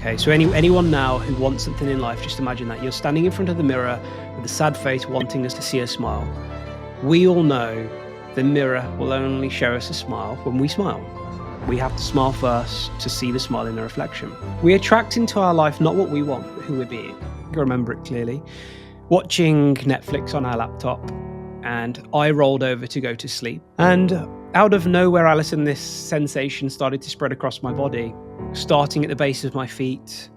Okay, so anyone now who wants something in life, just imagine that. You're standing in front of the mirror with a sad face wanting us to see a smile. We all know the mirror will only show us a smile when we smile. We have to smile first to see the smile in the reflection. We attract into our life not what we want, but who we're being. You can remember it clearly. Watching Netflix on our laptop, and I rolled over to go to sleep. And out of nowhere, Allison, this sensation started to spread across my body, starting at the base of my feet,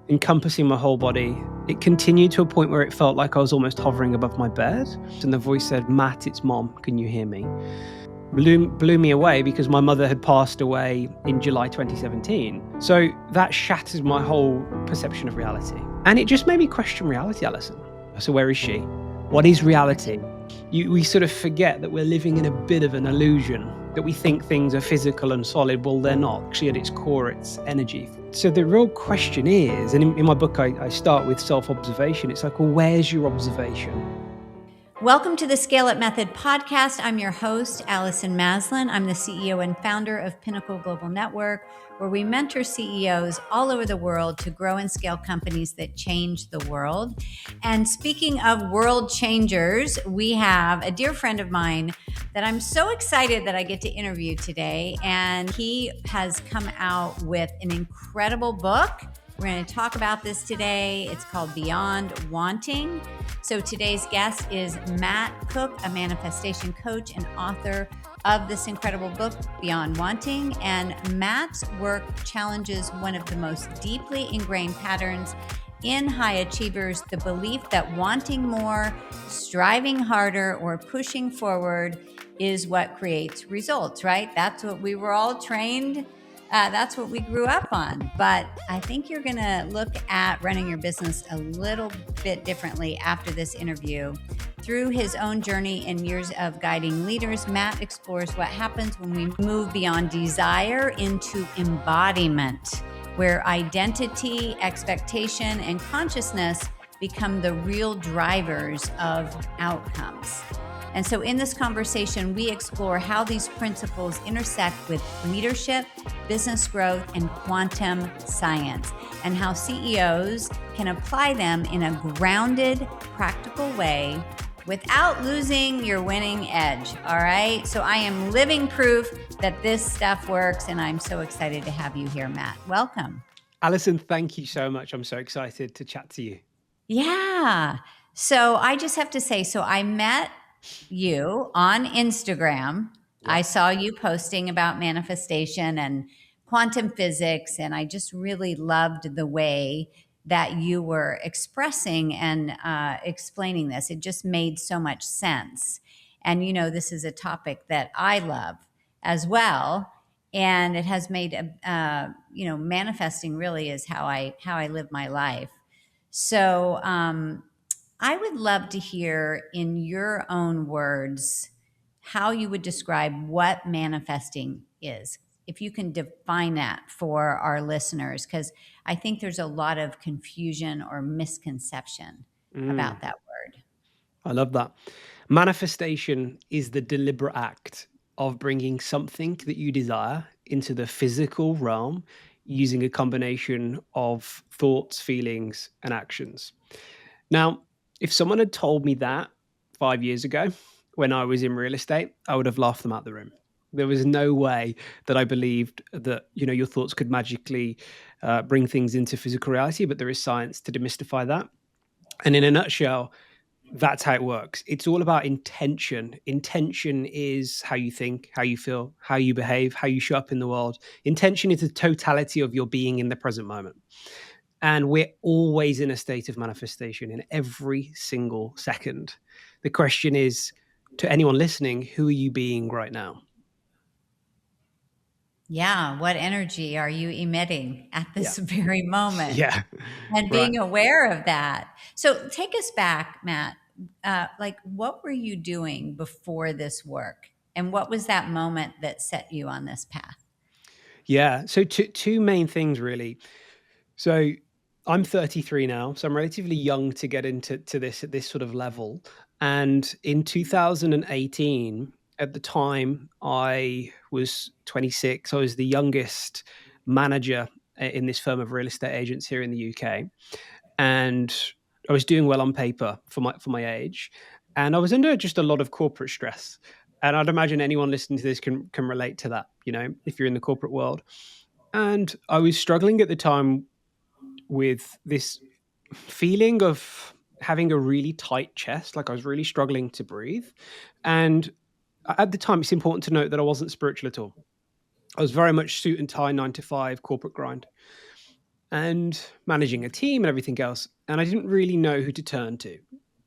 encompassing my whole body. It continued to a point where it felt like I was almost hovering above my bed. And the voice said, "Matt, it's Mom. Can you hear me?" Blew me away because my mother had passed away in July 2017. So that shattered my whole perception of reality. And it just made me question reality, Allison. So where is she? What is reality? We sort of forget that we're living in a bit of an illusion, that we think things are physical and solid. Well, they're not. Actually, at its core, it's energy. So the real question is, and in my book, I start with self-observation. It's like, well, where's your observation? Welcome to the Scale Up Method podcast. I'm your host, Allison Maslan. I'm the CEO and founder of Pinnacle Global Network, where we mentor CEOs all over the world to grow and scale companies that change the world. And speaking of world changers, we have a dear friend of mine that I'm so excited that I get to interview today. And he has come out with an incredible book. We're going to talk about this today. It's called Beyond Wanting. So today's guest is Matt Cooke, a manifestation coach and author of this incredible book, Beyond Wanting. And Matt's work challenges one of the most deeply ingrained patterns in high achievers, the belief that wanting more, striving harder, or pushing forward is what creates results, right? That's what we were all trained. That's what we grew up on. But I think you're going to look at running your business a little bit differently after this interview. Through his own journey and years of guiding leaders, Matt explores what happens when we move beyond desire into embodiment, where identity, expectation, and consciousness become the real drivers of outcomes. And so in this conversation, we explore how these principles intersect with leadership, business growth, and quantum science, and how CEOs can apply them in a grounded, practical way without losing your winning edge. All right. So I am living proof that this stuff works, and I'm so excited to have you here, Matt. Welcome. Allison, thank you so much. I'm so excited to chat to you. Yeah. So I just have to say, so I met you on Instagram. Yeah. I saw you posting about manifestation and quantum physics, and I just really loved the way that you were expressing and explaining this. It just made so much sense. And, you know, this is a topic that I love as well. And it has made, manifesting really is how I live my life. So, I would love to hear in your own words how you would describe what manifesting is, if you can define that for our listeners, because I think there's a lot of confusion or misconception about that word. I love that. Manifestation is the deliberate act of bringing something that you desire into the physical realm using a combination of thoughts, feelings, and actions. Now, if someone had told me that 5 years ago when I was in real estate, I would have laughed them out the room. There was no way that I believed that, you know, your thoughts could magically bring things into physical reality, but there is science to demystify that. And in a nutshell, that's how it works. It's all about intention. Intention is how you think, how you feel, how you behave, how you show up in the world. Intention is the totality of your being in the present moment. And we're always in a state of manifestation in every single second. The question is, to anyone listening, who are you being right now? Yeah. What energy are you emitting at this very moment? Yeah. And being aware of that. So take us back, Matt. What were you doing before this work? And what was that moment that set you on this path? Yeah. So two main things, really. So I'm 33 now, so I'm relatively young to get into this at this sort of level. And in 2018, at the time I was 26, I was the youngest manager in this firm of real estate agents here in the UK, and I was doing well on paper for my age, and I was under just a lot of corporate stress. And I'd imagine anyone listening to this can relate to that, if you're in the corporate world. And I was struggling at the time with this feeling of having a really tight chest, like I was really struggling to breathe. And at the time, it's important to note that I wasn't spiritual at all. I was very much suit and tie, 9 to 5, corporate grind, and managing a team and everything else. And I didn't really know who to turn to.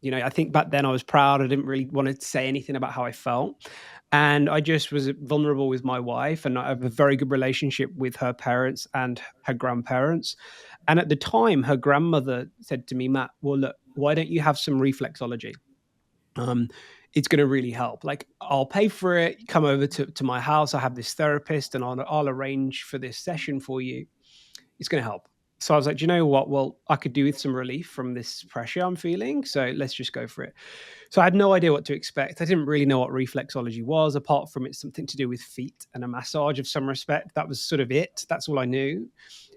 I think back then I was proud. I didn't really want to say anything about how I felt. And I just was vulnerable with my wife, and I have a very good relationship with her parents and her grandparents. And at the time, her grandmother said to me, Matt, well, look, why don't you have some reflexology? It's going to really help. Like, I'll pay for it. Come over to my house. I have this therapist, and I'll arrange for this session for you. It's going to help. So I was like, do you know what? Well, I could do with some relief from this pressure I'm feeling. So let's just go for it. So I had no idea what to expect. I didn't really know what reflexology was, apart from it's something to do with feet and a massage of some respect. That was sort of it. That's all I knew.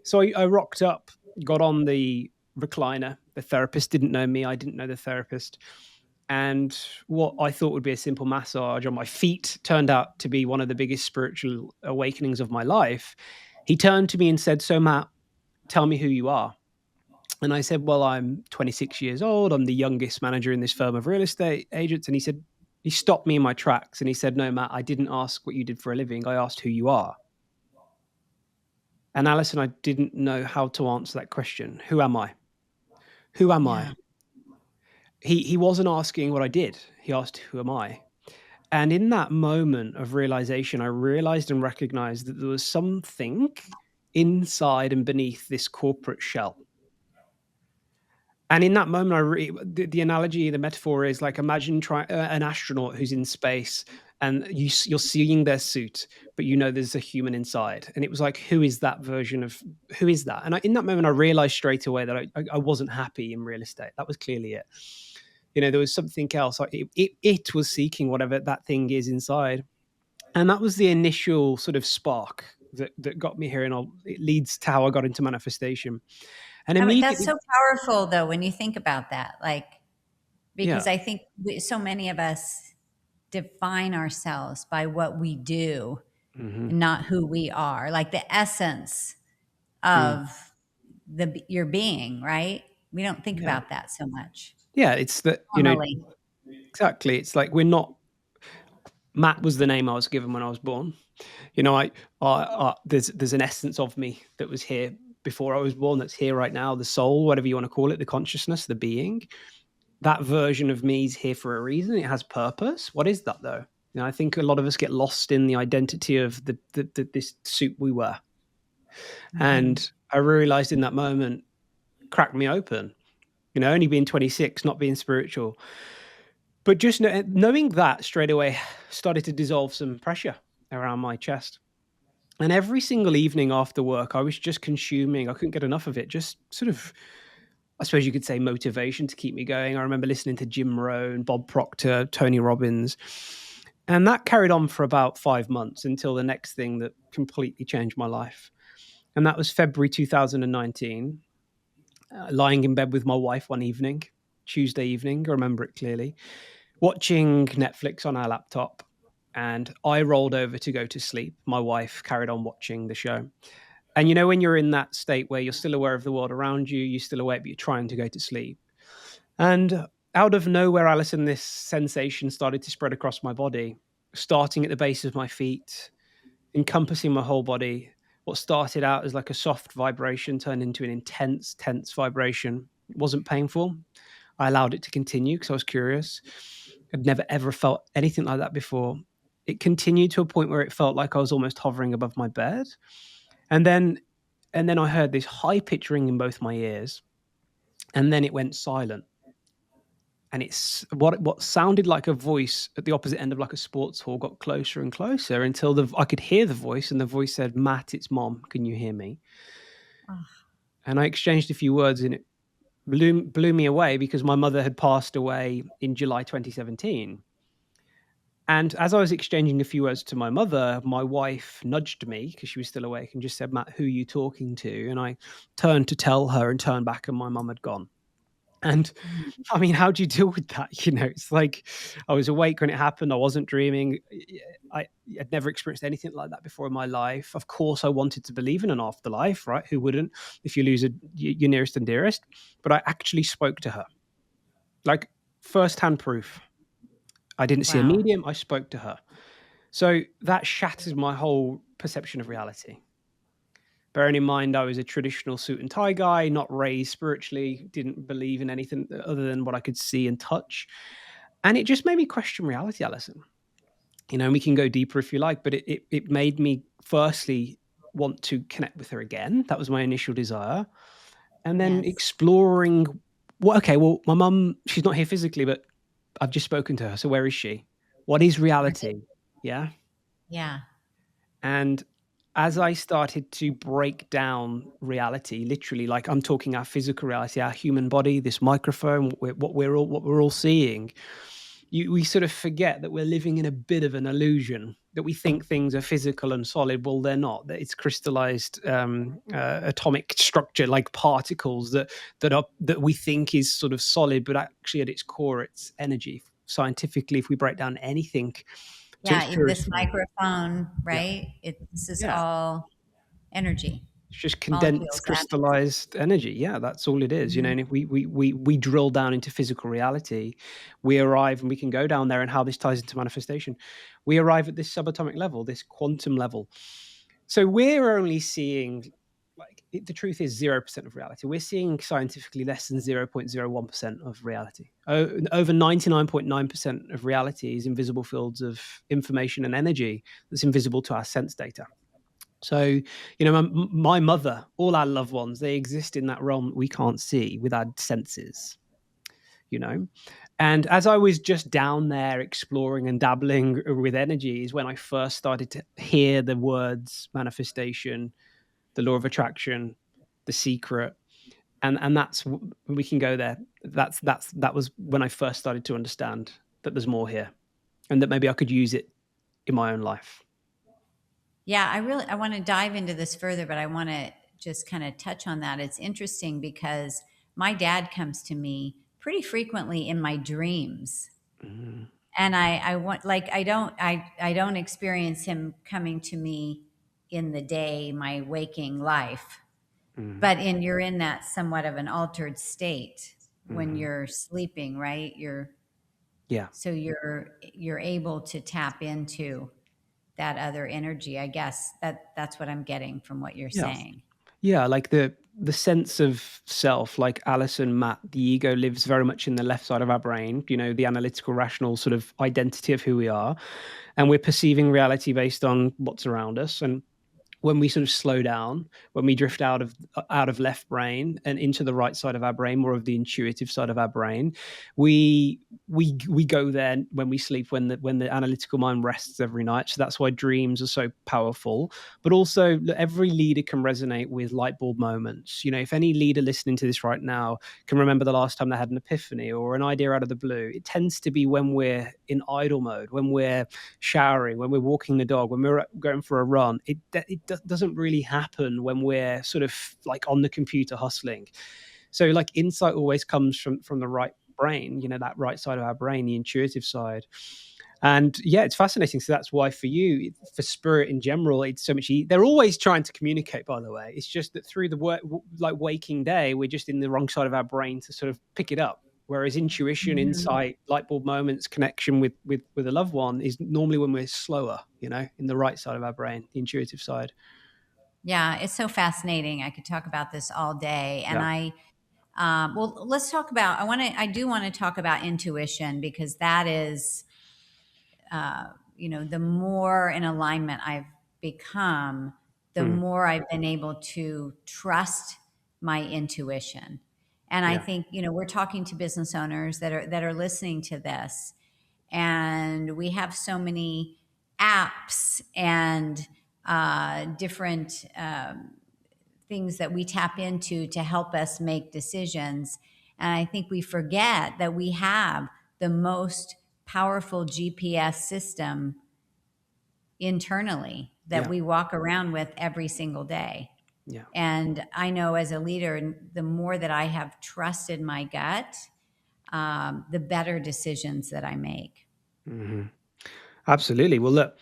So I rocked up, got on the recliner. The therapist didn't know me. I didn't know the therapist. And what I thought would be a simple massage on my feet turned out to be one of the biggest spiritual awakenings of my life. He turned to me and said, so Matt, tell me who you are. And I said, well, I'm 26 years old. I'm the youngest manager in this firm of real estate agents. And he stopped me in my tracks and he said, no, Matt, I didn't ask what you did for a living. I asked who you are. And Allison, I didn't know how to answer that question. Who am I? Who am I? He wasn't asking what I did. He asked, who am I? And in that moment of realization, I realized and recognized that there was something inside and beneath this corporate shell. And in that moment, the analogy, the metaphor is like, imagine an astronaut who's in space and you're seeing their suit, but there's a human inside. And it was like, who is that version of, who is that? And in that moment, I realized straight away that I wasn't happy in real estate. That was clearly it. There was something else. It was seeking whatever that thing is inside. And that was the initial sort of spark that got me here. And it leads to how I got into manifestation. And I mean, immediately, that's so powerful, though, when you think about that. Like, because I think so many of us define ourselves by what we do, and not who we are. Like the essence of your being, right? We don't think about that so much. Yeah, it's that, Normally. Exactly. It's like Matt was the name I was given when I was born. There's an essence of me that was here before I was born, that's here right now, the soul, whatever you want to call it, the consciousness, the being. That version of me is here for a reason. It has purpose. What is that, though? I think a lot of us get lost in the identity of this suit we wear. And I realized in that moment, cracked me open, only being 26, not being spiritual. But just knowing that straight away started to dissolve some pressure around my chest. And every single evening after work, I was just consuming. I couldn't get enough of it. Just sort of, I suppose you could say, motivation to keep me going. I remember listening to Jim Rohn, Bob Proctor, Tony Robbins. And that carried on for about 5 months until the next thing that completely changed my life. And that was February 2019, lying in bed with my wife one evening, Tuesday evening, I remember it clearly, watching Netflix on our laptop. And I rolled over to go to sleep. My wife carried on watching the show. And when you're in that state where you're still aware of the world around you, you're still awake, but you're trying to go to sleep. And out of nowhere, Alison, this sensation started to spread across my body, starting at the base of my feet, encompassing my whole body. What started out as like a soft vibration turned into an intense, tense vibration. It wasn't painful. I allowed it to continue because I was curious. I'd never, ever felt anything like that before. It continued to a point where it felt like I was almost hovering above my bed. And then I heard this high-pitched ring in both my ears. And then it went silent. And it's what sounded like a voice at the opposite end of like a sports hall got closer and closer until I could hear the voice, and the voice said, Matt, it's Mom. Can you hear me? Oh. And I exchanged a few words, and it blew me away because my mother had passed away in July 2017. And as I was exchanging a few words to my mother, my wife nudged me because she was still awake and just said, "Matt, who are you talking to?" And I turned to tell her and turned back, and my mum had gone. And Mhm. I mean, how do you deal with that? It's like I was awake when it happened. I wasn't dreaming. I'd never experienced anything like that before in my life. Of course, I wanted to believe in an afterlife, right? Who wouldn't if you lose your nearest and dearest? But I actually spoke to her, like firsthand proof. I didn't see a Wow. medium. I spoke to her. So that shatters my whole perception of reality. Bearing in mind, I was a traditional suit and tie guy, not raised spiritually, didn't believe in anything other than what I could see and touch. And it just made me question reality, Alison. And we can go deeper if you like, but it made me firstly want to connect with her again. That was my initial desire. And then Yes. exploring, well, okay, well, my mum, she's not here physically, but I've just spoken to her. So where is she? What is Right. reality? Yeah. Yeah. And as I started to break down reality, literally, like I'm talking our physical reality, our human body, this microphone, what we're all seeing, we sort of forget that we're living in a bit of an illusion. That we think things are physical and solid. Well, they're not. That it's crystallized atomic structure, like particles that we think is sort of solid, but actually at its core, it's energy. Scientifically, if we break down anything to its Yeah. purest This form, microphone, yeah, right? This is yeah. all energy, It's just condensed, molecules, atoms. crystallized energy. Yeah, that's all it is. Mhm. And if we drill down into physical reality, we arrive, and we can go down there, and how this ties into manifestation. We arrive at this subatomic level, this quantum level. So we're only seeing, the truth is 0% of reality. We're seeing scientifically less than 0.01% of reality. Over 99.9% of reality is invisible fields of information and energy that's invisible to our sense data. So, my mother, all our loved ones, they exist in that realm that we can't see with our senses, you know? And as I was just down there exploring and dabbling with energy, is when I first started to hear the words manifestation, the law of attraction, the secret. And we can go there. That was when I first started to understand that there's more here, and that maybe I could use it in my own life. Yeah, I want to dive into this further, but I want to just kind of touch on that. It's interesting because my dad comes to me pretty frequently in my dreams. Mm, And I want, like, I don't experience him coming to me in the day, my waking life, mm, but you're in that somewhat of an altered state when mm. you're sleeping, right? Yeah. So you're able to tap into that other energy. I guess that's what I'm getting from what you're Yeah. saying. Yeah, like the sense of self, like Alice and Matt, the ego lives very much in the left side of our brain, the analytical, rational sort of identity of who we are. And we're perceiving reality based on what's around us. And when we sort of slow down, when we drift out of left brain and into the right side of our brain, more of the intuitive side of our brain, we go there when we sleep, when the analytical mind rests every night. So that's why dreams are so powerful. But also, every leader can resonate with light bulb moments. If any leader listening to this right now can remember the last time they had an epiphany or an idea out of the blue, it tends to be when we're in idle mode, when we're showering, when we're walking the dog, when we're going for a run. It doesn't really happen when we're sort of like on the computer hustling. So like insight always comes from the right brain, that right side of our brain, the intuitive side. And yeah, it's fascinating. So that's why for you, for spirit in general, it's so much. They're always trying to communicate. By the way, it's just that through the work, like waking day, we're just in the wrong side of our brain to sort of pick it up. Whereas intuition, Mhm. insight, light bulb moments, connection with a loved one is normally when we're slower, in the right side of our brain, the intuitive side. Yeah, it's so fascinating. I could talk about this all day. And Yeah. well, let's talk about, I do want to talk about intuition because that is, the more in alignment I've become, the Mm, more I've been able to trust my intuition. And I yeah. think, we're talking to business owners that are listening to this, and we have so many apps and different things that we tap into to help us make decisions. And I think we forget that we have the most powerful GPS system internally that Yeah. we walk around with every single day. Yeah. And I know as a leader, the more that I have trusted my gut, the better decisions that I make. Hmm. Absolutely. Well, look,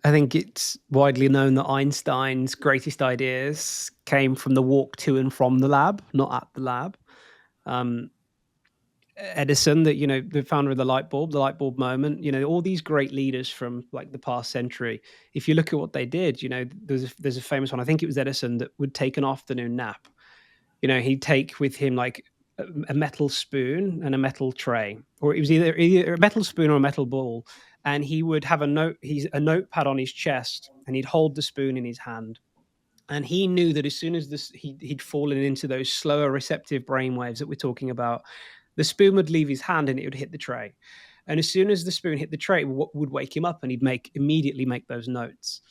I think it's widely known that Einstein's greatest ideas came from the walk to and from the lab, not at the lab. Um, Edison, that the founder of the light bulb moment, all these great leaders from like the past century. If you look at what they did, there's a famous one. I think it was Edison that would take an afternoon nap. He'd take with him like a metal spoon and a metal tray, or it was either a metal spoon or a metal ball, and he would have a notepad on his chest, and he'd hold the spoon in his hand. And he knew that as soon as he'd fallen into those slower receptive brain waves that we're talking about, the spoon would leave his hand and it would hit the tray. And as soon as the spoon hit the tray, what would wake him up, and he'd immediately make those notes.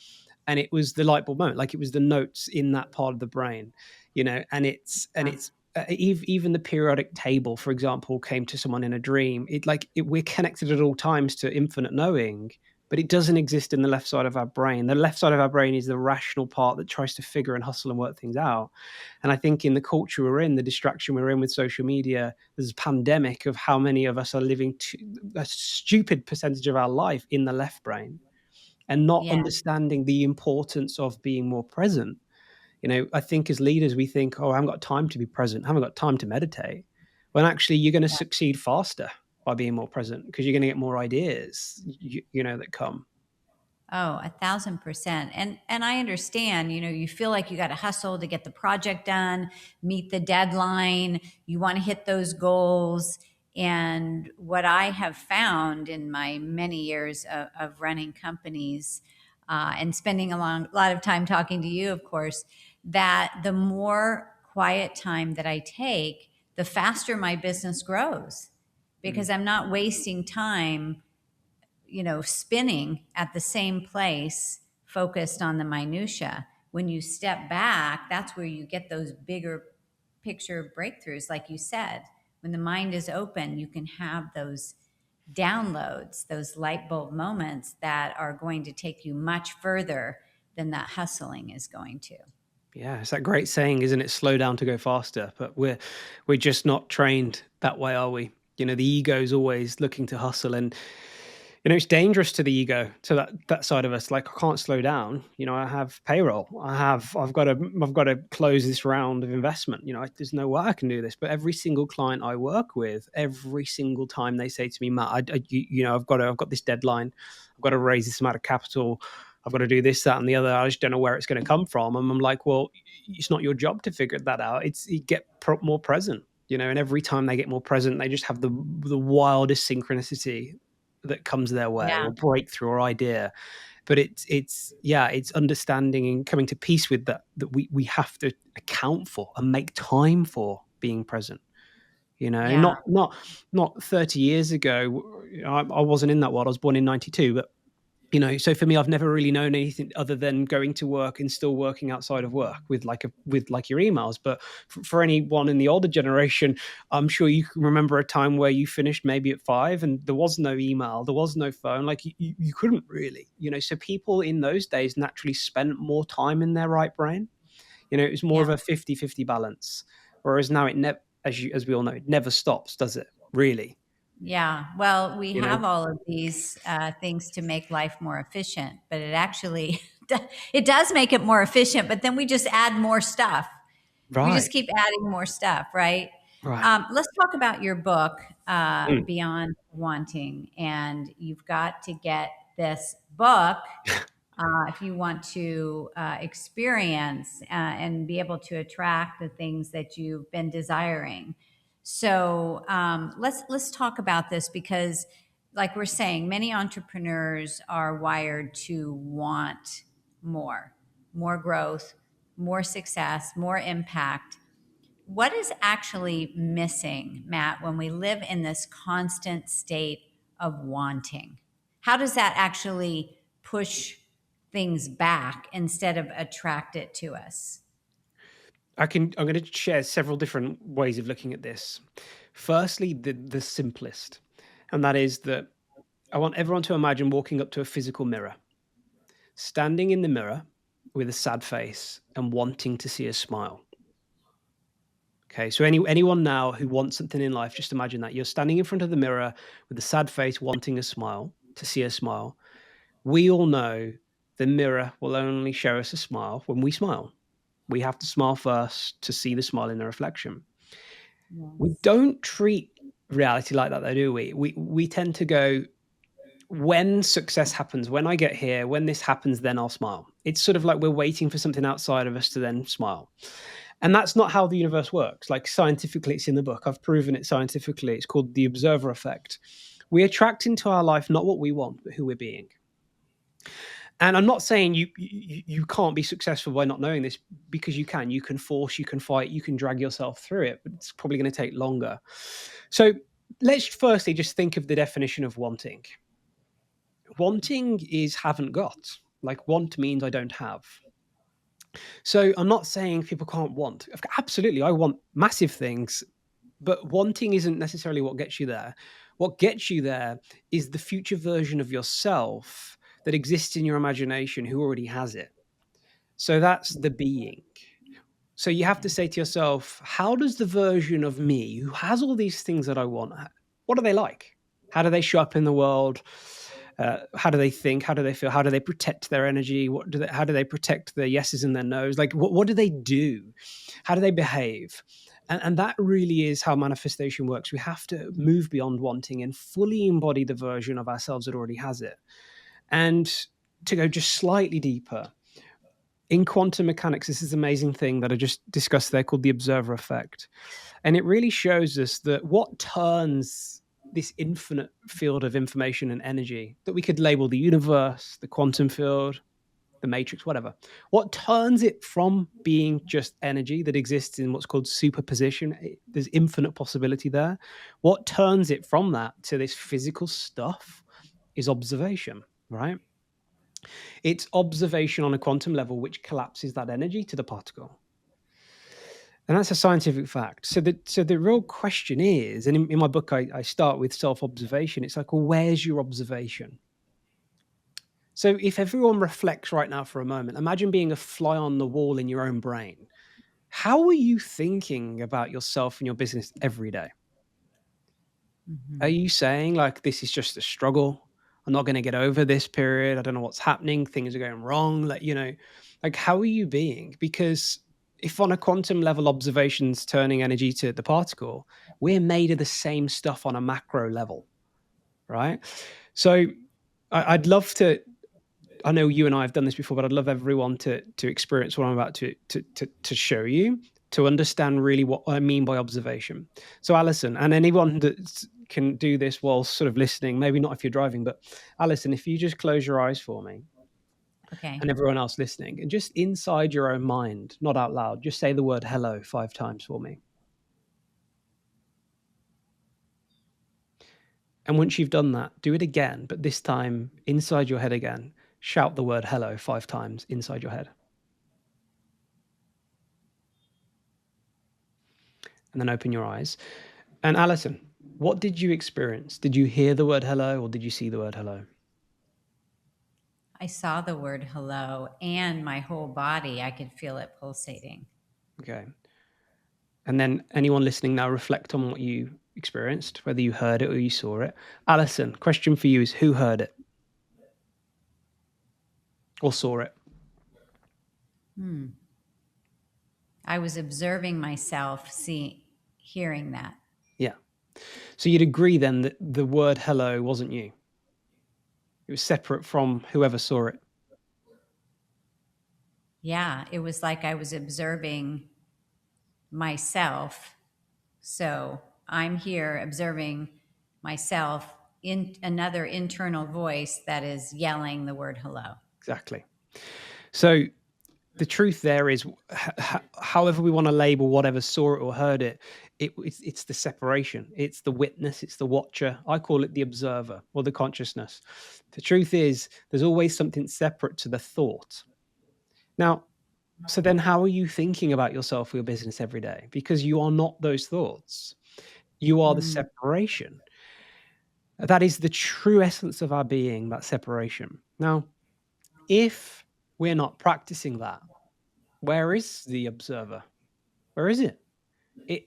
And it was the light bulb moment, like it was the notes in that part of the brain, and it's even the periodic table, for example, came to someone in a dream. We're connected at all times to infinite knowing, but it doesn't exist in the left side of our brain. The left side of our brain is the rational part that tries to figure and hustle and work things out. And I think in the culture we're in, the distraction we're in with social media, there's a pandemic of how many of us are living a stupid percentage of our life in the left brain and not Yeah, understanding the importance of being more present. I think as leaders, we think, oh, I haven't got time to be present, I haven't got time to meditate. When actually you're going to yeah. succeed faster by being more present, because you're going to get more ideas, that come. Oh, 1,000%. And I understand, you feel like you got to hustle to get the project done, meet the deadline, you want to hit those goals. And what I have found in my many years of running companies and spending lot of time talking to you, of course, that the more quiet time that I take, the faster my business grows because Mm. I'm not wasting time spinning at the same place, focused on the minutia. When you step back, that's where you get those bigger picture breakthroughs, like you said. When the mind is open, you can have those downloads, those light bulb moments that are going to take you much further than that hustling is going to. Yeah, it's that great saying, isn't it? Slow down to go faster. But we're just not trained that way, are we? The ego is always looking to hustle, and it's dangerous to the ego, to that side of us. Like, I can't slow down. I have payroll. I've got to close this round of investment. There's no way I can do this. But every single client I work with, every single time they say to me, Matt, I've got this deadline. I've got to raise this amount of capital. I've got to do this, that, and the other. I just don't know where it's going to come from. And I'm like, well, it's not your job to figure that out. It's you get more present. And every time they get more present, they just have the wildest synchronicity that comes their way, Yeah. or breakthrough or idea. But it's understanding and coming to peace with that we have to account for and make time for being present. Yeah. Not 30 years ago. I wasn't in that world. I was born in 92, but so for me, I've never really known anything other than going to work and still working outside of work with your emails. But for anyone in the older generation, I'm sure you can remember a time where you finished maybe at 5 and there was no email, there was no phone, like you couldn't really, so people in those days naturally spent more time in their right brain. It was more Yeah. of a 50-50 balance. Whereas now it never, as we all know, it never stops, does it? Really? Yeah. Well, we You know? have all of these things to make life more efficient, but it actually it does make it more efficient. But then we just add more stuff. We just Right. keep adding more stuff, right? Right. Let's talk about your book, Mm. Beyond Wanting, and you've got to get this book if you want to experience and be able to attract the things that you've been desiring. So let's talk about this because, like we're saying, many entrepreneurs are wired to want more growth, more success, more impact. What is actually missing, Matt, when we live in this constant state of wanting? How does that actually push things back instead of attract it to us? I'm going to share several different ways of looking at this. Firstly, the simplest, and that is that I want everyone to imagine walking up to a physical mirror, standing in the mirror with a sad face and wanting to see a smile. Okay, so anyone now who wants something in life, just imagine that you're standing in front of the mirror with a sad face, wanting a smile, to see a smile. We all know the mirror will only show us a smile when we smile. We have to smile first to see the smile in the reflection. We Yes. don't treat reality like that, though, do we? We tend to go, when success happens, when I get here, when this happens, then I'll smile. It's sort of like we're waiting for something outside of us to then smile. And that's not how the universe works. Like scientifically, it's in the book. I've proven it scientifically. It's called the observer effect. We attract into our life not what we want, but who we're being. And I'm not saying you can't be successful by not knowing this, because you can. You can force, you can fight, you can drag yourself through it, but it's probably going to take longer. So let's firstly just think of the definition of wanting. Wanting is haven't got. Like want means I don't have. So I'm not saying people can't want. Absolutely, I want massive things, but wanting isn't necessarily what gets you there. What gets you there is the future version of yourself that exists in your imagination who already has it. So that's the being. So you have to say to yourself, how does the version of me who has all these things that I want, what are they like? How do they show up in the world? How do they think? How do they feel? How do they protect their energy? How do they protect their yeses and their nos? Like, what do they do? How do they behave? And that really is how manifestation works. We have to move beyond wanting and fully embody the version of ourselves that already has it. And to go just slightly deeper, in quantum mechanics, this is an amazing thing that I just discussed there called the observer effect. And it really shows us that what turns this infinite field of information and energy that we could label the universe, the quantum field, the matrix, whatever, what turns it from being just energy that exists in what's called superposition, there's infinite possibility there. What turns it from that to this physical stuff is observation, right? It's observation on a quantum level which collapses that energy to the particle. And that's a scientific fact. So the real question is, and in my book, I start with self-observation. It's like, well, where's your observation? So if everyone reflects right now for a moment, imagine being a fly on the wall in your own brain. How are you thinking about yourself and your business every day? Are Mhm. you saying like, this is just a struggle? I'm not going to get over this period. I don't know what's happening. Things are going wrong. Like how are you being? Because if on a quantum level observations turning energy to the particle, we're made of the same stuff on a macro level, right? So I'd love to. I know you and I have done this before, but I'd love everyone to experience what I'm about to show you, to understand really what I mean by observation. So Alison, and anyone that can do this while sort of listening, maybe not if you're driving, but Alison, if you just close your eyes for me Okay. and everyone else listening, and just inside your own mind, not out loud, just say the word hello 5 times for me. And once you've done that, do it again, but this time inside your head again. Shout the word hello 5 times inside your head. And then open your eyes. And Alison, what did you experience? Did you hear the word hello or did you see the word hello? I saw the word hello, and my whole body, I could feel it pulsating. Okay. And then anyone listening now, reflect on what you experienced, whether you heard it or you saw it. Alison, question for you is, who heard it or saw it? I was observing myself, hearing that. Yeah. So you'd agree then that the word hello wasn't you. It was separate from whoever saw it. Yeah, it was like I was observing myself. So I'm here observing myself in another internal voice that is yelling the word hello. Exactly. So the truth there is, however we want to label whatever saw it or heard it, it's the separation. It's the witness. It's the watcher. I call it the observer or the consciousness. The truth is, there's always something separate to the thought. Now, so then how are you thinking about yourself or your business every day? Because you are not those thoughts. You are the separation. That is the true essence of our being, that separation. Now, if we're not practicing that, where is the observer? Where is it?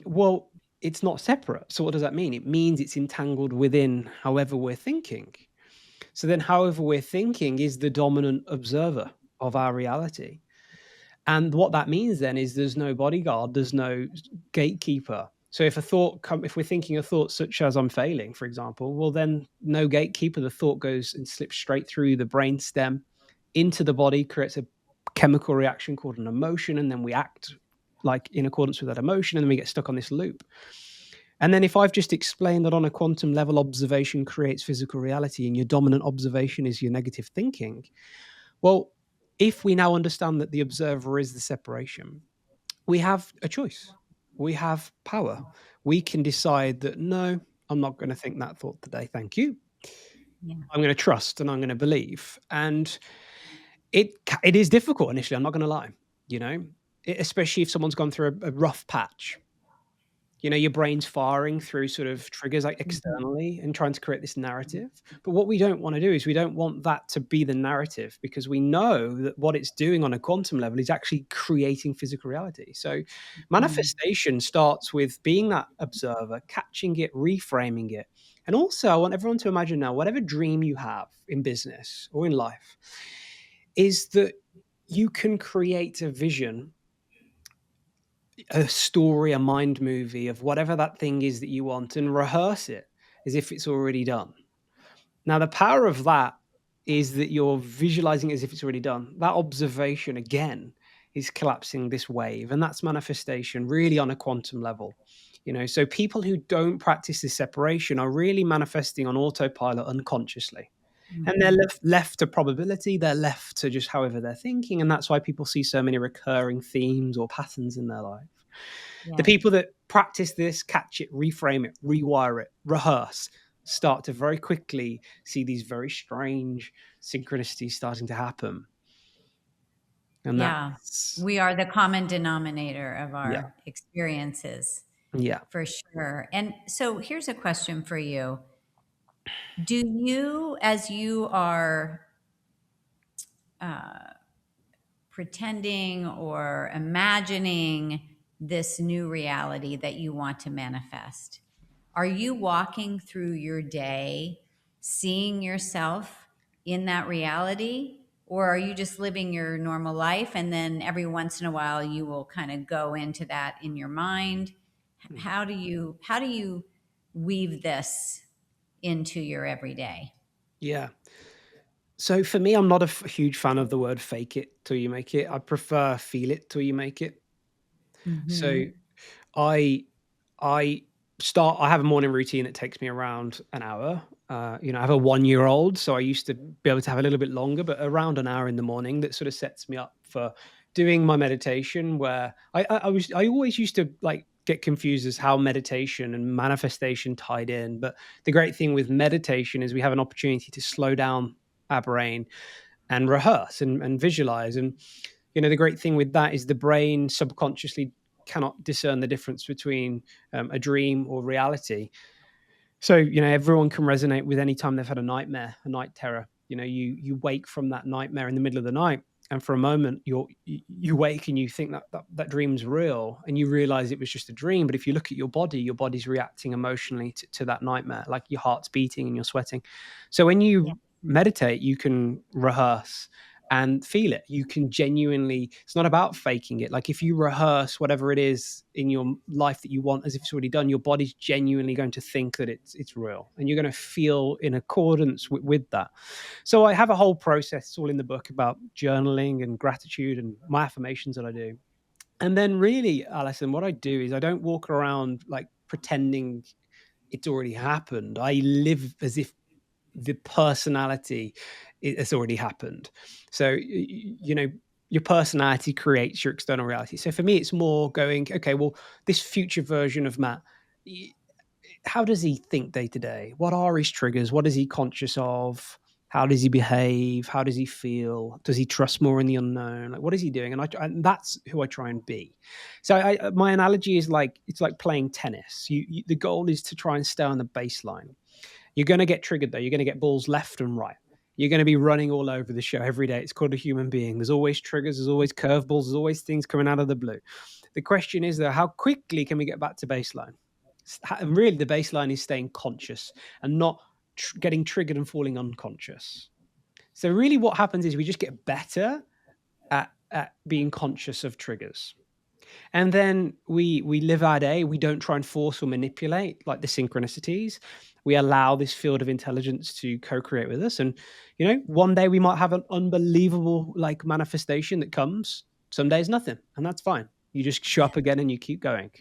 Well, it's not separate. So what does that mean? It means it's entangled within however we're thinking. So then, however we're thinking is the dominant observer of our reality. And what that means then is there's no bodyguard, there's no gatekeeper. So if we're thinking a thought such as I'm failing, for example, well then no gatekeeper. The thought goes and slips straight through the brain stem into the body, creates a chemical reaction called an emotion, and then we act like in accordance with that emotion, and then we get stuck on this loop. And then if I've just explained that on a quantum level, observation creates physical reality, and your dominant observation is your negative thinking, well, if we now understand that the observer is the separation, we have a choice. We have power. We can decide that, no, I'm not going to think that thought today. Thank you. Yeah. I'm going to trust and I'm going to believe. And it is difficult initially. I'm not going to lie, especially if someone's gone through a rough patch. Your brain's firing through sort of triggers like Mhm. externally and trying to create this narrative. But what we don't want to do is we don't want that to be the narrative, because we know that what it's doing on a quantum level is actually creating physical reality. So Mhm. manifestation starts with being that observer, catching it, reframing it. And also, I want everyone to imagine now, whatever dream you have in business or in life, is that you can create a vision, a story, a mind movie of whatever that thing is that you want, and rehearse it as if it's already done. Now, the power of that is that you're visualizing it as if it's already done. That observation, again, is collapsing this wave, and that's manifestation really on a quantum level. So people who don't practice this separation are really manifesting on autopilot unconsciously. And they're Mhm. left to probability, they're left to just however they're thinking, and that's why people see so many recurring themes or patterns in their life. The Yeah. people that practice this, catch it, reframe it, rewire it, rehearse, start to very quickly see these very strange synchronicities starting to happen. And Yeah. that's, We are the common denominator of yeah, our experiences, yeah. for sure. And so here's a question for you. Do you, as you are uh, pretending or imagining this new reality that you want to manifest, are you walking through your day seeing yourself in that reality? Or are you just living your normal life and then every once in a while you will kind of go into that in your mind? Hmm. How do you weave this into your everyday? Yeah. So for me, I'm not a huge fan of the word fake it till you make it. I prefer feel it till you make it. So Mm-hmm. I I I have a morning routine that takes me around an hour. I have a 1-year-old, so I used to be able to have a little bit longer, but around an hour in the morning that sort of sets me up for doing my meditation, where I always used to like get confused as how meditation and manifestation tied in. But the great thing with meditation is we have an opportunity to slow down our brain and rehearse and visualize. And the great thing with that is the brain subconsciously cannot discern the difference between a dream or reality. So, everyone can resonate with any time they've had a nightmare, a night terror. You wake from that nightmare in the middle of the night, and for a moment you wake and you think that dream's real, and you realize it was just a dream. But if you look at your body's reacting emotionally to that nightmare, like your heart's beating and you're sweating. So when Yeah. you meditate, you can rehearse and feel it. You can genuinely, it's not about faking it. Like if you rehearse whatever it is in your life that you want as if it's already done, your body's genuinely going to think that it's real, and you're going to feel in accordance with that. So I have a whole process, it's all in the book, about journaling and gratitude and my affirmations that I do. And then really, Alison, what I do is I don't walk around like pretending it's already happened. I live as if the personality has already happened. So your personality creates your external reality. So for me, it's more going, okay, well, this future version of Matt, how does he think day to day? What are his triggers? What is he conscious of? How does he behave? How does he feel? Does he trust more in the unknown? Like, what is he doing? And that's who I try and be. So my analogy is like, it's like playing tennis. The goal is to try and stay on the baseline. You're going to get triggered though. You're going to get balls left and right. You're going to be running all over the show every day. It's called a human being. There's always triggers, there's always curveballs, there's always things coming out of the blue. The question is, though, how quickly can we get back to baseline? And really, the baseline is staying conscious and not getting triggered and falling unconscious. So, really, what happens is we just get better at being conscious of triggers. And then we live our day. We don't try and force or manipulate like the synchronicities. We allow this field of intelligence to co-create with us. And one day we might have an unbelievable like manifestation that comes. Some days nothing, and that's fine. You just show up again and you keep going.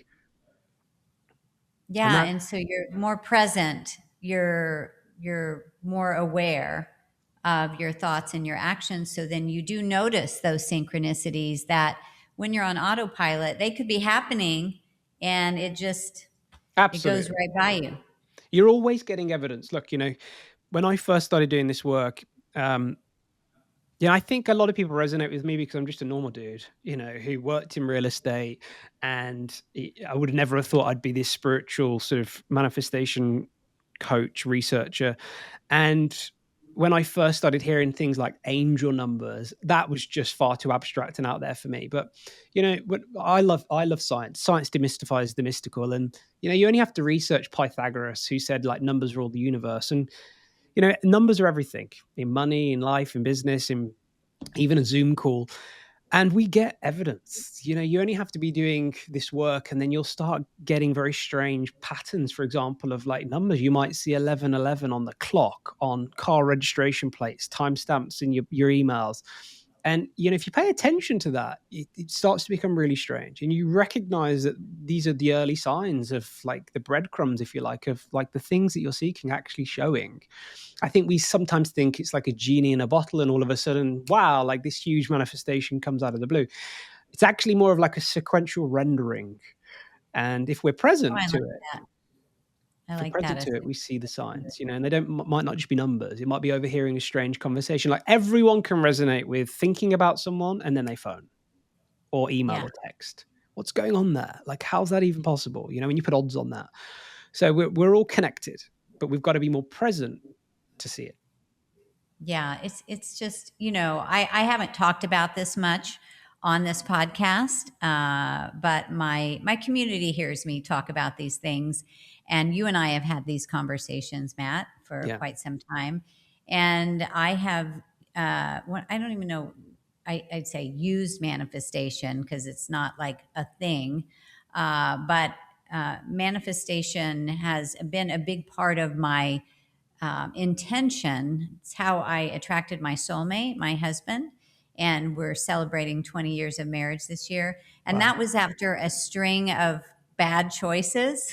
And Yeah, that and so you're more present, you're more aware of your thoughts and your actions. So then you do notice those synchronicities that when you're on autopilot, they could be happening and it goes absolutely, right by you. you're always getting evidence. Look, when I first started doing this work, I think a lot of people resonate with me because I'm just a normal dude, who worked in real estate, and I would never have thought I'd be this spiritual sort of manifestation coach, researcher. And when I first started hearing things like angel numbers, that was just far too abstract and out there for me. But I love science. Science demystifies the mystical, and you only have to research Pythagoras, who said like numbers rule the universe, and numbers are everything in money, in life, in business, in even a Zoom call. And we get evidence. You only have to be doing this work, and then you'll start getting very strange patterns, for example, of like numbers. You might see 1111 on the clock, on car registration plates, timestamps in your emails. And if you pay attention to that, it starts to become really strange. And you recognize that these are the early signs of like the breadcrumbs, if you like, of like the things that you're seeking actually showing. I think we sometimes think it's like a genie in a bottle, and all of a sudden, wow, like this huge manifestation comes out of the blue. It's actually more of like a sequential rendering. And if we're Oh, present I to like it, that. I if we're like that present as to it, we see the signs, and they might not just be numbers. It might be overhearing a strange conversation. Like everyone can resonate with thinking about someone and then they phone or email yeah. or text. What's going on there? Like, how's that even possible? When you put odds on that. So we're all connected, but we've got to be more present to see it. Yeah, it's just, I haven't talked about this much on this podcast, but my community hears me talk about these things, and you and I have had these conversations, Matt, for Yeah. quite some time, and I have I don't even know, I'd say used manifestation because it's not like a thing, but manifestation has been a big part of my intention. It's how I attracted my soulmate, my husband, and we're celebrating 20 years of marriage this year. And Wow. that was after a string of bad choices.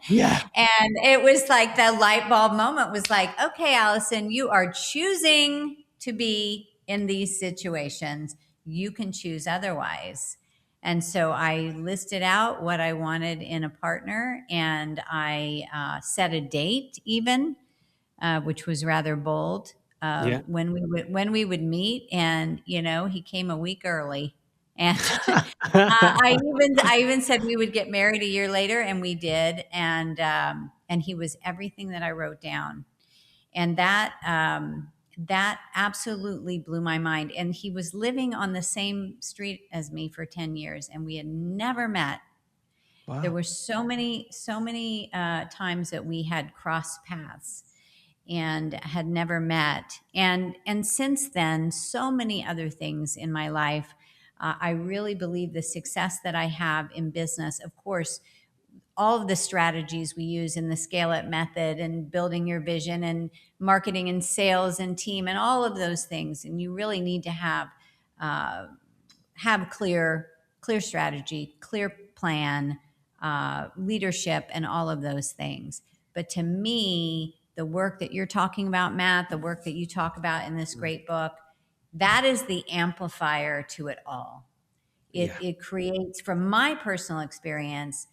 Yeah. And it was like the light bulb moment was like, okay, Allison, you are choosing to be in these situations. You can choose otherwise. And so I listed out what I wanted in a partner, and I set a date even, which was rather bold, Yeah. when we would meet. And he came a week early, and I even said we would get married a year later, and we did. And he was everything that I wrote down, and that absolutely blew my mind. And he was living on the same street as me for 10 years, and we had never met. There Wow. were so many times that we had crossed paths and had never met. And since then, so many other things in my life. I really believe the success that I have in business, of course, all of the strategies we use in the Scale It method, and building your vision, and marketing and sales and team, and all of those things. And you really need to have clear strategy, clear plan, leadership, and all of those things. But to me, the work that you're talking about, Matt, the work that you talk about in this Mm. great book, that is the amplifier to it all. It, Yeah. it creates, from my personal experience,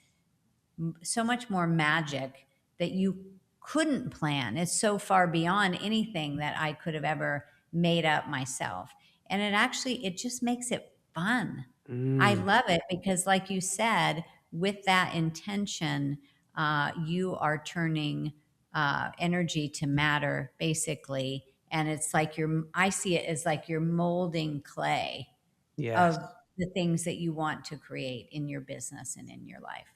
so much more magic that you couldn't plan. It's so far beyond anything that I could have ever made up myself. And it just makes it fun. I Mm. love it because, like you said, with that intention, you are turning energy to matter, basically. And it's like I see it as like you're molding clay Yes. of the things that you want to create in your business and in your life.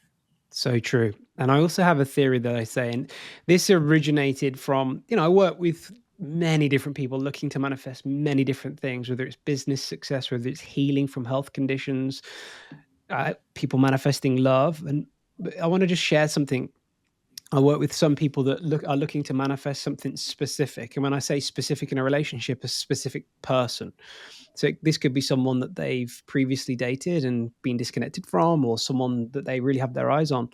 So true. And I also have a theory that I say, and this originated from, I work with many different people looking to manifest many different things, whether it's business success, whether it's healing from health conditions, people manifesting love. And I want to just share something. I work with some people that are looking to manifest something specific. And when I say specific in a relationship, a specific person. So this could be someone that they've previously dated and been disconnected from, or someone that they really have their eyes on.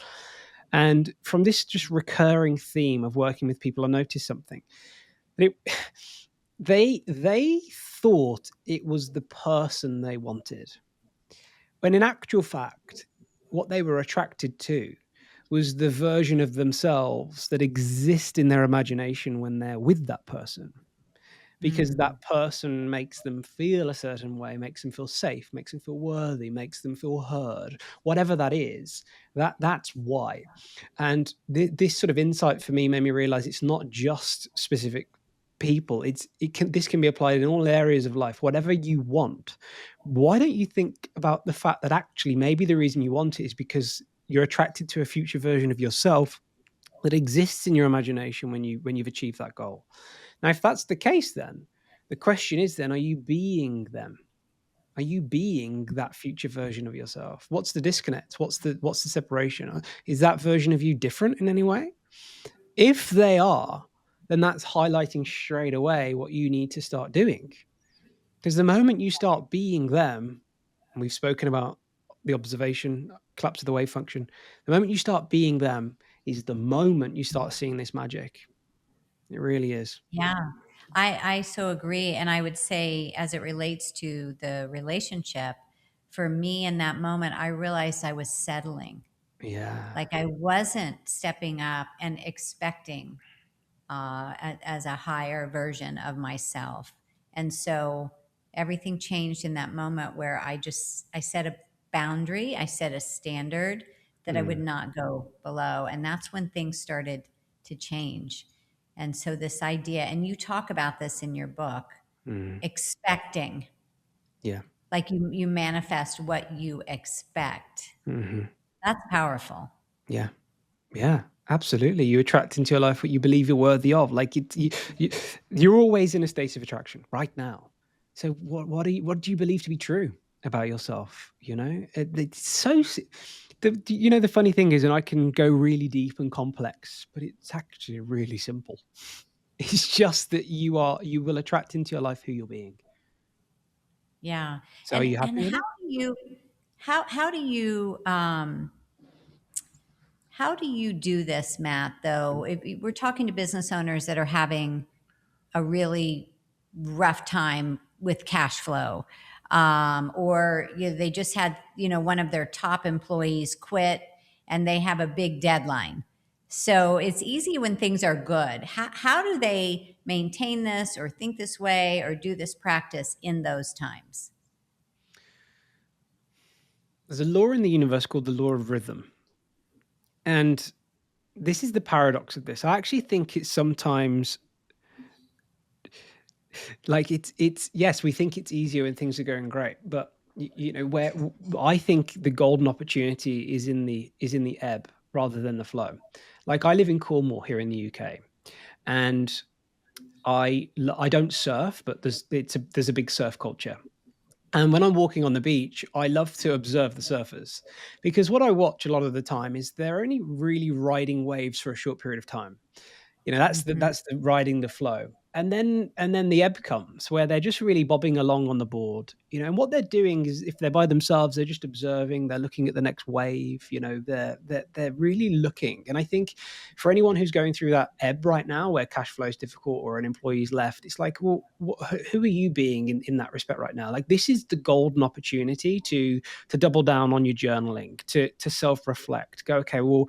And from this just recurring theme of working with people, I noticed something. That they thought it was the person they wanted, when in actual fact, what they were attracted to was the version of themselves that exists in their imagination when they're with that person, because that Mm. person makes them feel a certain way, makes them feel safe, makes them feel worthy, makes them feel heard, whatever that is. That's why. And this sort of insight for me made me realize it's not just specific people. This can be applied in all areas of life. Whatever you want, why don't you think about the fact that actually maybe the reason you want it is because you're attracted to a future version of yourself that exists in your imagination when you've achieved that goal. Now, if that's the case, then the question is, then, are you being them? Are you being that future version of yourself? What's the disconnect? What's the separation? Is that version of you different in any way? If they are, then that's highlighting straight away what you need to start doing. Because the moment you start being them, and we've spoken about the observation, collapse of the wave function, the moment you start being them is the moment you start seeing this magic. It really is. Yeah, I so agree. And I would say, as it relates to the relationship, for me in that moment, I realized I was settling. Yeah. Like I wasn't stepping up and expecting as a higher version of myself. And so everything changed in that moment where I set a boundary, I set a standard that I would Mm, not go below. And that's when things started to change. And so this idea, and you talk about this in your book, mm, expecting, yeah. like you manifest what you expect. Mhm. That's powerful. Yeah. Yeah, absolutely. You attract into your life what you believe you're worthy of. Like you're always in a state of attraction right now. So what do you believe to be true about yourself? It's so. The funny thing is, and I can go really deep and complex, but it's actually really simple. It's just that you will attract into your life who you're being. Yeah. So are And you happy with how it? do you how do you how do you do this, Matt, though? If we're talking to business owners that are having a really rough time with cash flow, or they just had, one of their top employees quit and they have a big deadline. So it's easy when things are good. How do they maintain this or think this way or do this practice in those times? There's a law in the universe called the law of rhythm, and this is the paradox of this. I actually think it's sometimes like it's yes, we think it's easier when things are going great, but where I think the golden opportunity is in the ebb rather than the flow. Like I live in Cornwall here in the UK, and I don't surf, but there's a big surf culture. And when I'm walking on the beach, I love to observe the surfers, because what I watch a lot of the time is they're only really riding waves for a short period of time. Hmm. That's the riding the flow. And then the ebb comes where they're just really bobbing along on the board, and what they're doing is, if they're by themselves, they're just observing, they're looking at the next wave, they're really looking. And I think for anyone who's going through that ebb right now where cash flow is difficult or an employee's left, it's like, well, who are you being in that respect right now? Like, this is the golden opportunity to double down on your journaling, to self-reflect, go, okay, well,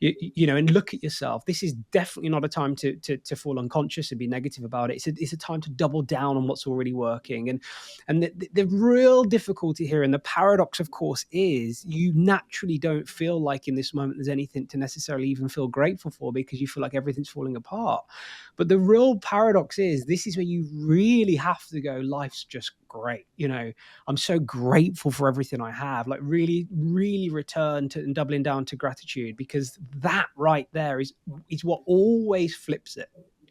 And look at yourself. This is definitely not a time to fall unconscious and be negative about it. It's a time to double down on what's already working. And the real difficulty here, and the paradox, of course, is you naturally don't feel like in this moment there's anything to necessarily even feel grateful for, because you feel like everything's falling apart. But the real paradox is, this is where you really have to go, life's just great. I'm so grateful for everything I have. Like, really, really return to and doubling down to gratitude, because that right there is what always flips it.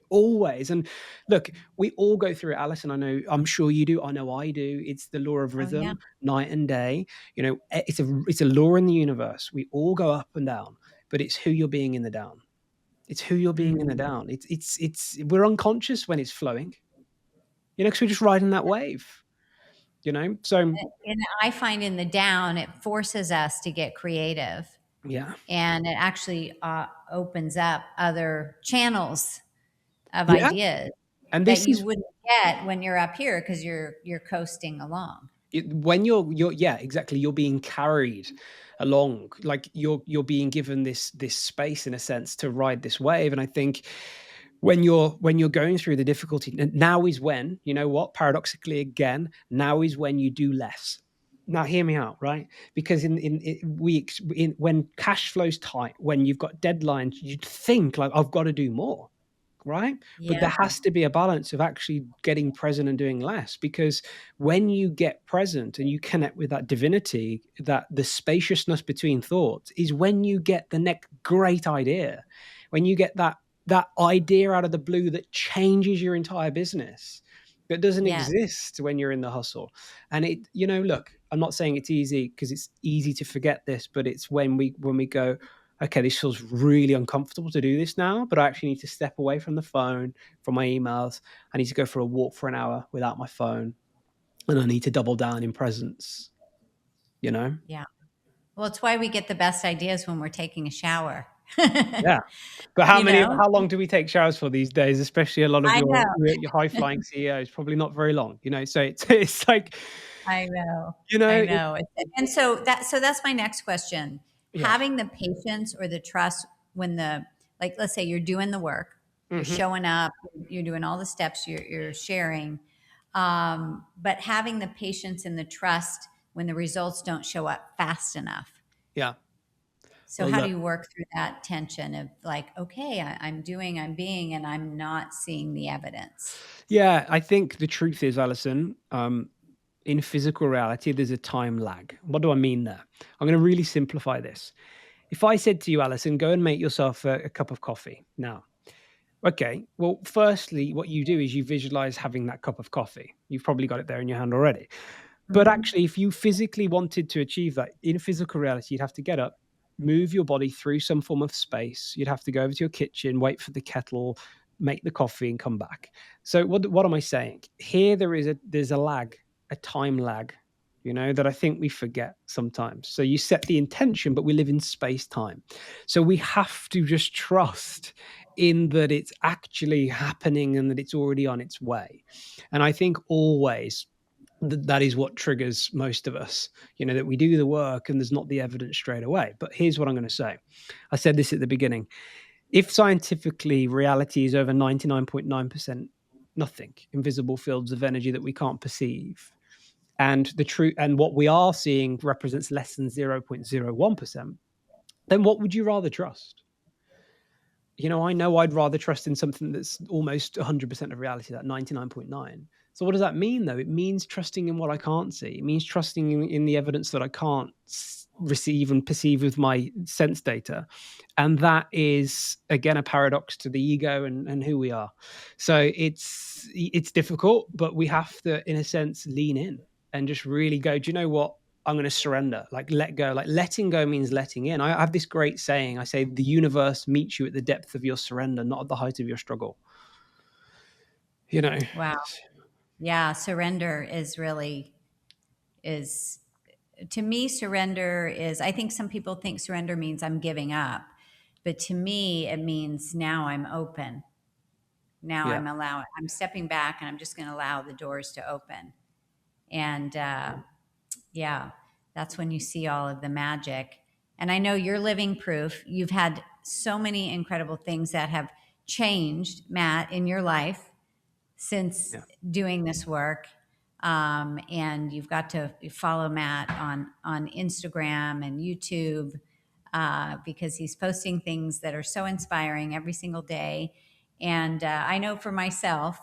Always. And look, we all go through it, Alison. I'm sure you do. I know I do. It's the law of Oh, yeah. rhythm, night and day. It's a law in the universe. We all go up and down, but it's who you're being in the down. It's who you're being in the Mm. down. It's we're unconscious when it's flowing, because we're just riding that wave, So And I find in the down, it forces us to get creative, yeah. and it actually opens up other channels of Yeah. ideas And that this you is wouldn't get when you're up here, because you're coasting along. when you're yeah, exactly, you're being carried along, like you're being given this space, in a sense, to ride this wave. And I think when you're going through the difficulty, now is when, what, paradoxically, again, now is when you do less. Now hear me out, right? Because when cash flow's tight, when you've got deadlines, you'd think like, I've got to do more, right? But Yeah. there has to be a balance of actually getting present and doing less, because when you get present and you connect with that divinity, that the spaciousness between thoughts, is when you get the next great idea, when you get that idea out of the blue that changes your entire business, that doesn't Yes. exist when you're in the hustle. And look, I'm not saying it's easy, because it's easy to forget this, but it's when we go, okay, this feels really uncomfortable to do this now, but I actually need to step away from the phone, from my emails. I need to go for a walk for an hour without my phone, and I need to double down in presence, you know? Yeah. Well, it's why we get the best ideas when we're taking a shower. Yeah. But You know, how long do we take showers for these days? Especially a lot of I your know, your, your high flying CEOs, probably not very long, So it's like, I know, you know, I it, know. And so that's my next question. yeah. Having the patience or the trust when like, let's say you're doing the work, you're Hmm. showing up, you're doing all the steps, you're sharing, but having the patience and the trust when the results don't show up fast enough. Yeah. So Well, how do look, you work through that tension of like, okay, I'm being, and I'm not seeing the evidence? yeah, I think the truth is, Alison, in physical reality, there's a time lag. What do I mean there? I'm going to really simplify this. If I said to you, Alison, go and make yourself a cup of coffee now. Okay, well, firstly, what you do is you visualize having that cup of coffee. You've probably got it there in your hand already. But Hmm. actually, if you physically wanted to achieve that in physical reality, you'd have to get up, move your body through some form of space. You'd have to go over to your kitchen, wait for the kettle, make the coffee, and come back. So what am I saying? Here there's a lag, a time lag, that I think we forget sometimes. So you set the intention, but we live in space time. So we have to just trust in that it's actually happening and that it's already on its way. And I think always that is what triggers most of us, that we do the work and there's not the evidence straight away. But here's what I'm going to say. I said this at the beginning. If scientifically reality is over 99.9% nothing, invisible fields of energy that we can't perceive, and the truth and what we are seeing represents less than 0.01%, then what would you rather trust? I know I'd rather trust in something that's almost 100% of reality, that 99.9. So what does that mean, though? It means trusting in what I can't see. It means trusting in the evidence that I can't receive and perceive with my sense data. And that is, again, a paradox to the ego and who we are. So it's difficult, but we have to, in a sense, lean in and just really go, do you know what? I'm going to surrender, like let go. Like letting go means letting in. I have this great saying. I say the universe meets you at the depth of your surrender, not at the height of your struggle. You know, Wow. Yeah. Surrender is really, is to me, surrender is, I think some people think surrender means I'm giving up. But to me, it means now I'm open. Now yeah, I'm stepping back and I'm just going to allow the doors to open. And yeah, that's when you see all of the magic. And I know you're living proof. You've had so many incredible things that have changed, Matt, in your life since Yeah. doing this work. And you've got to follow Matt on Instagram and YouTube, because he's posting things that are so inspiring every single day. And I know for myself,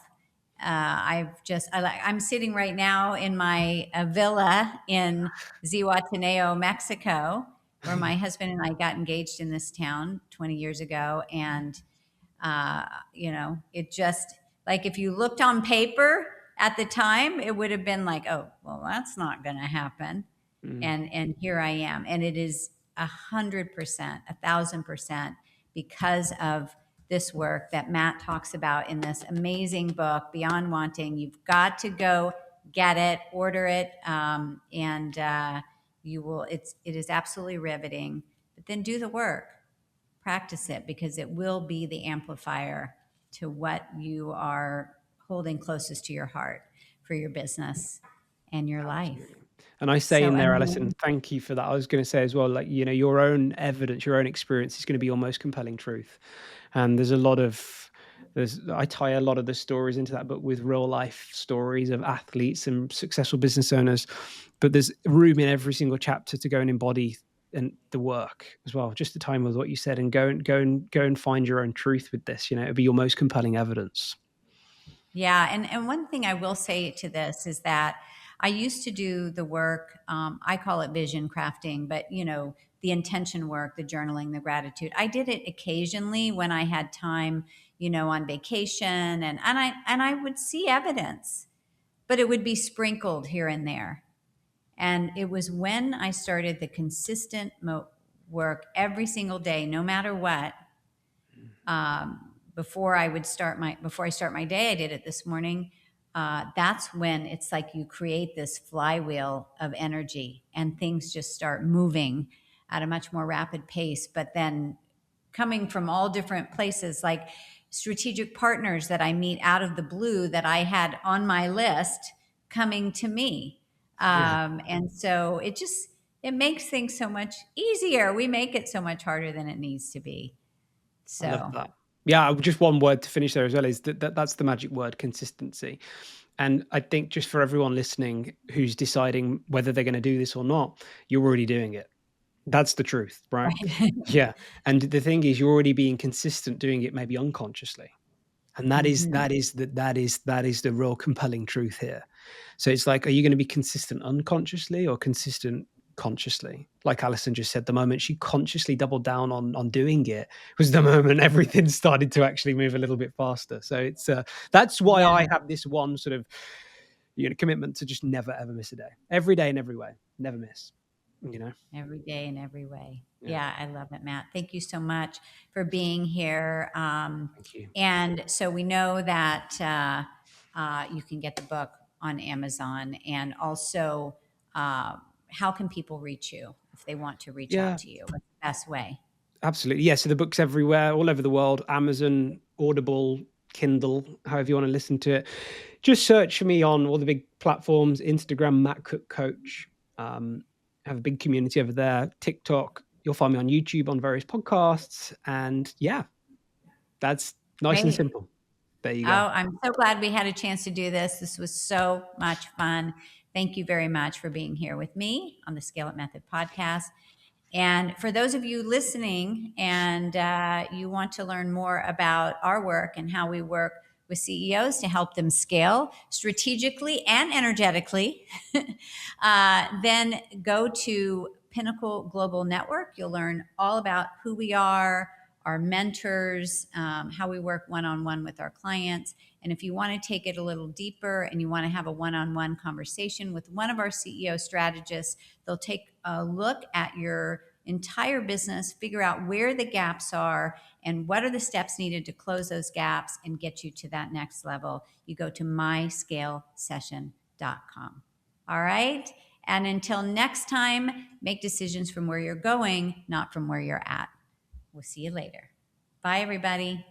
I'm sitting right now in my villa in Zihuatanejo, Mexico, where my husband and I got engaged in this town 20 years ago. And it just, like, if you looked on paper at the time, it would have been like, oh, well, that's not going to happen. Mm. And here I am. And it is 100%, 1,000% because of this work that Matt talks about in this amazing book, Beyond Wanting. You've got to go get it, order it, and you will. It is absolutely riveting. But then do the work, practice it, because it will be the amplifier to what you are holding closest to your heart for your business and your life. Absolutely. And I say So in there, amazing. Alison, thank you for that. I was going to say as well, like, your own evidence, your own experience is going to be your most compelling truth. And I tie a lot of the stories into that book with real life stories of athletes and successful business owners. But there's room in every single chapter to go and embody and the work as well. Just the time with what you said, and go and find your own truth with this. It'll be your most compelling evidence. Yeah. And one thing I will say to this is that I used to do the work, I call it vision crafting, but the intention work, the journaling, the gratitude. I did it occasionally when I had time, on vacation, and I would see evidence, but it would be sprinkled here and there. And it was when I started the consistent work every single day, no matter what, before I start my day, I did it this morning. That's when it's like you create this flywheel of energy and things just start moving at a much more rapid pace. But then coming from all different places, like strategic partners that I meet out of the blue that I had on my list coming to me. Yeah. And so it makes things so much easier. We make it so much harder than it needs to be. I love So that. Yeah, just one word to finish there as well is that's the magic word, consistency. And I think just for everyone listening who's deciding whether they're going to do this or not, you're already doing it. That's the truth, right? right. Yeah. And the thing is, you're already being consistent doing it, maybe unconsciously. And Mhm. that is the real compelling truth here. So it's like, are you going to be consistent unconsciously or consistent consciously? Like Alison just said, the moment she consciously doubled down on doing it was the moment everything started to actually move a little bit faster. So that's why Yeah, I have this one sort of commitment to just never ever miss a day, every day in every way, never miss. every day in every way. Yeah. Yeah, I love it, Matt. Thank you so much for being here. Thank you. And so we know that you can get the book on Amazon. And also, how can people reach you if they want to reach out Yeah. to you? What's the best way? Absolutely. Yeah. So the book's everywhere, all over the world: Amazon, Audible, Kindle, however you want to listen to it. Just search for me on all the big platforms: Instagram, Matt Cooke Coach. Have a big community over there. TikTok. You'll find me on YouTube on various podcasts. And yeah, that's nice and Great. simple. There you Oh, go. I'm so glad we had a chance to do this. This was so much fun. Thank you very much for being here with me on the Scale It Method podcast. And for those of you listening and you want to learn more about our work and how we work with CEOs to help them scale strategically and energetically, then go to Pinnacle Global Network. You'll learn all about who we are, our mentors, how we work one-on-one with our clients. And if you want to take it a little deeper and you want to have a one-on-one conversation with one of our CEO strategists, they'll take a look at your entire business, figure out where the gaps are and what are the steps needed to close those gaps and get you to that next level. You go to myscalesession.com. All right. And until next time, make decisions from where you're going, not from where you're at. We'll see you later. Bye, everybody.